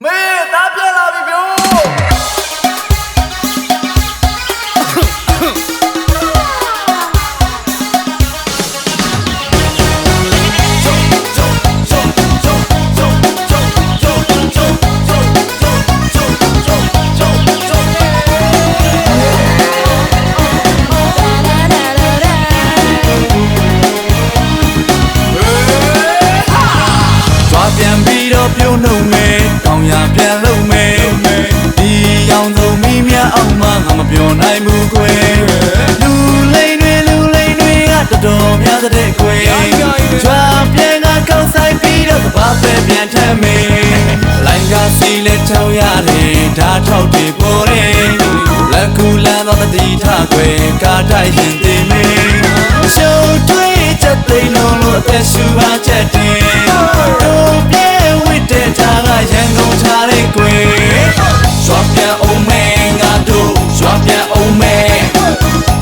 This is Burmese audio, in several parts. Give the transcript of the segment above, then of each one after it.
没打偏了，比彪。ပြုံးလုံးမဲတောင်ရပြန်လုံးမဲဒီအောင်ဆုံးမိမြအောင်မှငါမပြောနိုင်ဘူးကွယ်လူလိန်တွေကတော်တော်များတဲ့ကွယ်ကြွားပြန်ကကောက်ဆိုင်ပြီးတော့သဘာပဲပြန်ထမ်းမေလိုင်းကစီလက်ချောင်းရတယ်ဓာတ်ထောက်တွေပေါ်တယ်လက်ကူလမ်းတော့တတိထားကွယ်ကားတိုက်ရင်သိမေရှုံးတွေးချက်သိလုံးလို့အသက်ရှူပါချက်တယ်တို့ပြေဝိတဲ့ထားကရန်ကုန်ချတဲ့ကွယ်ရွှေပြန်အောင်မဲငါတို့ရွှေပြန်အောင်မဲ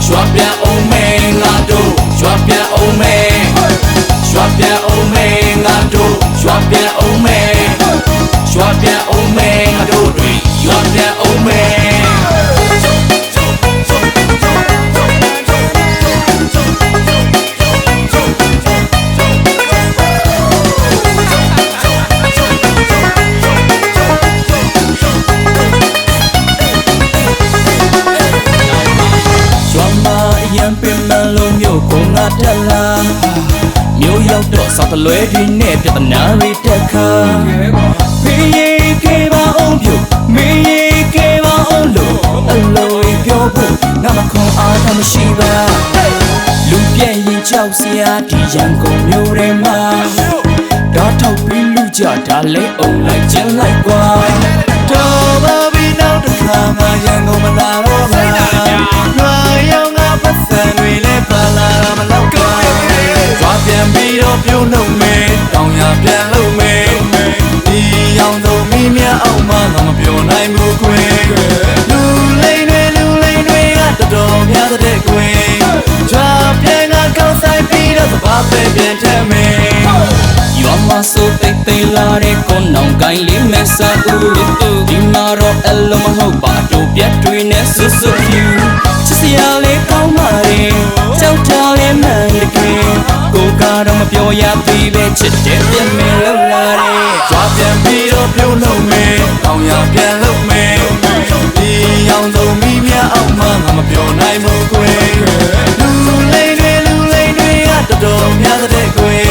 ရွှေပြန်အောင်မဲငါတို့ရွှေပြန်အောင်မဲရွှေပြန်အောင်မဲငါတို့ရွှေပြန်အောင်မဲရွှေပြန်အောင်မဲငါတို့တွေရွှေပြန်အောင်မဲတက်လာမျိုးရောက်တော့စောက်တလွဲတွေနဲ့ပြဿနာတွေတက်ခါဖေးရီကေပါအောင်ပြုမေးရီကေပါအောင်လို့အလိုပြောဖို့ငါမခွန်အားမရှိပါလူပြည့်ရင်ကြောက်စရာဒီရန်ကုန်မြို့ထဲမှာဓာတ်ထောက်ပြီးလူကြဒါလဲအောင်လိုက်ကျင်းလိုက်ကွာတော်ပါပြီနောက်တစ်ခါမှရန်ကုန်မလာတော့ဘူးငါရောက်ငါပတ်စံတွေလဲပါလာမလောက်ကွာကြွားပြန်ပြီးတော့ပြုံးလုံးမဲတောင်ရပြန်လုံးမဲဒီအောင်ဆုံးမိမြအောင်မှငါမပြောနိုင်ဘူးကွယ်လူလိန်တွေကတော်တော်များတဲ့ကွယ်ကြွားပြန်ကကောက်ဆိုင်ပြီးတော့သဘာပဲပြန်ထမ်းမဲရွာမှာဆိုတိတ်လာတဲ့ကိုနောင်ကိုင်းလေးမဲဆာဦးဒီမှာတော့အလုံးမဟုတ်ပါတို့ပြတ်တွေနဲ့ဆွဆွဖြူချစ်စရာလေးကောင်းပါရဲ့ကြောက်ကြလေးမှန်တကယ်ကိုကတော့မပြောရသေးပဲချစ်တယ်ပြမဲလောက်လာတဲ့ကြွားပြန်ပြီးတော့ပြုံးလုံးမဲတောင်ရပြန်လုံးမဲဒီအောင်ဆုံးမိမြအောင်မှငါမပြောနိုင်ဘူးကွယ်လူလိန်တွေကတော်တော်များတဲ့ကွယ်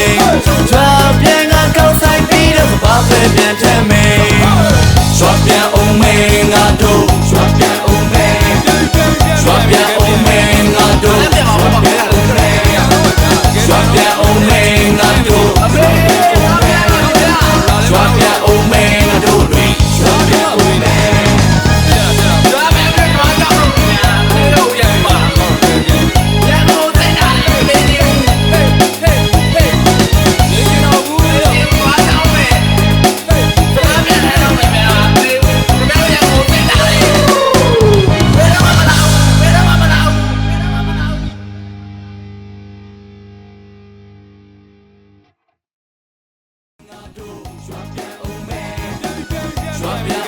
ကြွားပြန်ကကောက်ဆိုင်ပြီးတော့ဘာပဲပြန်ထမ်းမဲကြွားပြန်အောင်မဲငါတို့ကြွားပြန်အောင်မဲကြွားပြန်အောင်မဲငါတို့ကြွားပြန်အောင်မဲကြွားပြန်အောင်မဲငါတို့ကြွားပြန်အောင်မဲငါတို့တွေကြွားပြန်အောင်မဲDrop